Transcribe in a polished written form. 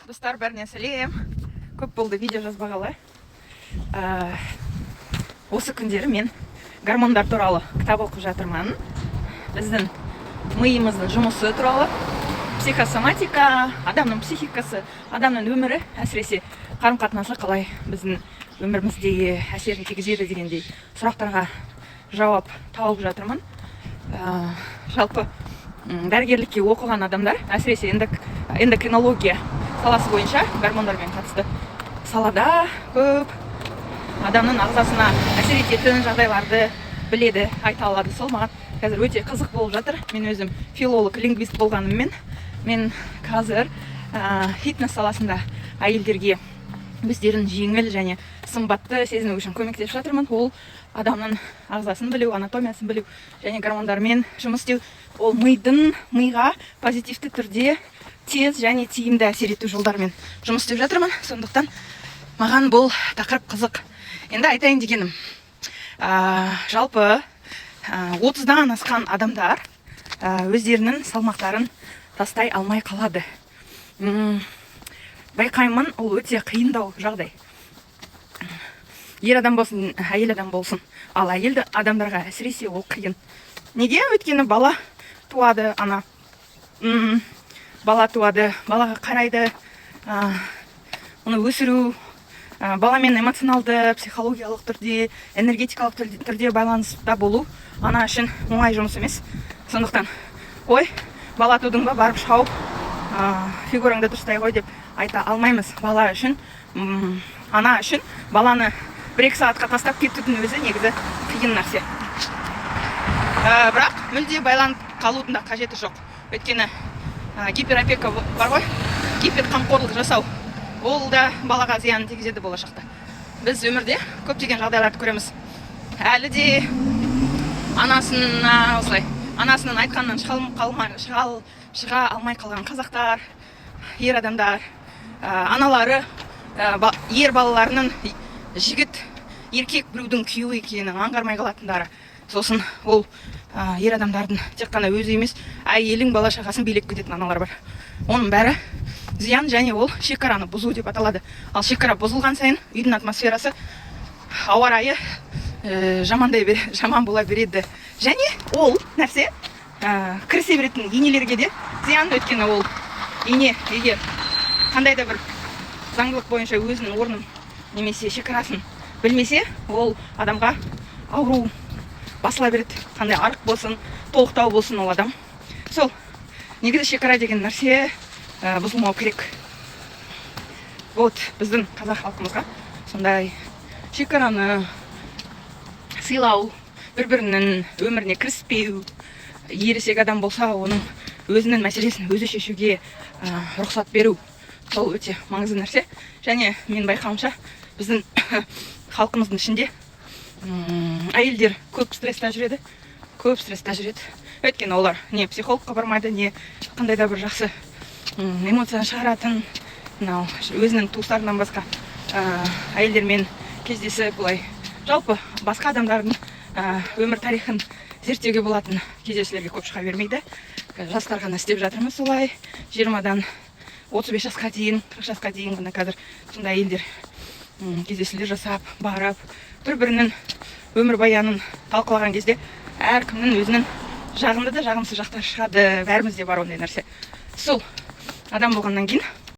Достар, бәріне сәлем. Көп болды видео жазбағалы. Осы күндері мен гормондар туралы кітап оқып жатырмын. Біздің миымыздың жұмысы туралы, психосоматика, адамның психикасы, адамның өмірі, әсіресе қарым-қатынасы қалай біздің өмірімізде әсерін тигізеді дегендей сұрақтарға жауап тауып жатырмын. Жалпы дәрігерлікке оқыған адамдар, әсіресе эндокринология саласы бойынша гормондармен қатысты салада көп адамның ағзасына әсер ететін жағдайларды біледі, айта алады. Сол маған қазір өте қызық болып жатыр. Мен өзім филолог, лингвист болғаныммен, мен қазір фитнес саласында әйелдерге өздерін жеңіл және сымбатты сезіну үшін көмектесіп жатырмын. Ол адамның ағзасын білу, анатомиясын білу және гормондармен жұмыс істеу. Ол миға позитивті түрде тез және тиімді әсер ету жолдарымен жұмыс істеп жатырмын. Сондықтан маған бұл тақырып қызық. Енді айтайын дегенім, жалпы 30-дан асқан адамдар өздерінің салмақтарын тастай алмай қалады. Байқаймын, ол өте қиындау жағдай. Ер адам болсын, әйел адам болсын. Ал әйел адамдарға әсіресе ол қиын. Неге? Өйткені бала туады, бала туады, балаға қарайды, оны өсіру, баламен эмоционалды, психологиялық түрде, энергетикалық түрде байланыста болу ана үшін оңай жұмыс емес. Сондықтан, ой, бала тудың ба, барып шауып, фигураңды дұрыстай ғой деп айта алмаймыз. Бала үшін, ана үшін баланы 1-2 сағатқа тастап кетудің өзі негізі қиын нәрсе. Бірақ мүлде байланып қалудың да қажеті жоқ. Өйткені гиперопека бар ғой, гиперқамқорлық жасау. Ол да балаға зиянын тигізеді болашақта. Біз өмірде көптеген жағдайларды көреміз. Әлі де анасының айтқанынан шыға алмай қалған қазақтар, ер адамдар, аналары, ер балаларының жігіт, еркек біреудің күйеуі екенін аңғармай қалатындары. Сосын ол ер адамдардың тек қана өзі емес, әйелің бала-шағасын билеп кететін аналар бар. Оның бәрі зиян және ол шекараны бұзу деп аталады. Ал шекара бұзылған сайын үйдің атмосферасы, ауа райы жаман бола береді. Және ол нәрсе кірісе беретін инелерге де зиян. Өйткені ол ине егер қандай да бір заңдылық бойынша өзінің орнын немесе шекарасын білмесе, ол адамға ауру басыла береді. Қандай арық болсын, толықтау болсын ол адам. Сол негізі шекара деген нәрсе бұзылмау керек. Вот біздің қазақ халқымызға сондай шекараны сыйлау, бір-бірінің өміріне кіріспеу, ересек адам болса, оның өзінің мәселесін өзі шешуге рұқсат беру. Сол өте маңызды нәрсе. Және мен байқауымша біздің халқымыздың ішінде әйелдер көп стресста жүреді. Өйткені олар не психологқа бармайды, не қандай да бір жақсы эмоцияны шығаратын, өзінің туыстарынан басқа әйелдермен кездесіп, бұлай жалпы басқа адамдардың өмір тарихын зерттеуге болатын кездесулерге көп шыға бермейді. Жастар ғана істеп жатырмыз солай. 20-дан 35 жасқа дейін, 40 жасқа дейін ғана қазір сондай әйелдер кездесулер жасап, барып, бір-бірінің өмір баянын талқылаған кезде әркімнің өзінің жағымды да жағымсыз жақтары шығады. Бәрімізде бар ондай нәрсе. Сол адам болғаннан кейін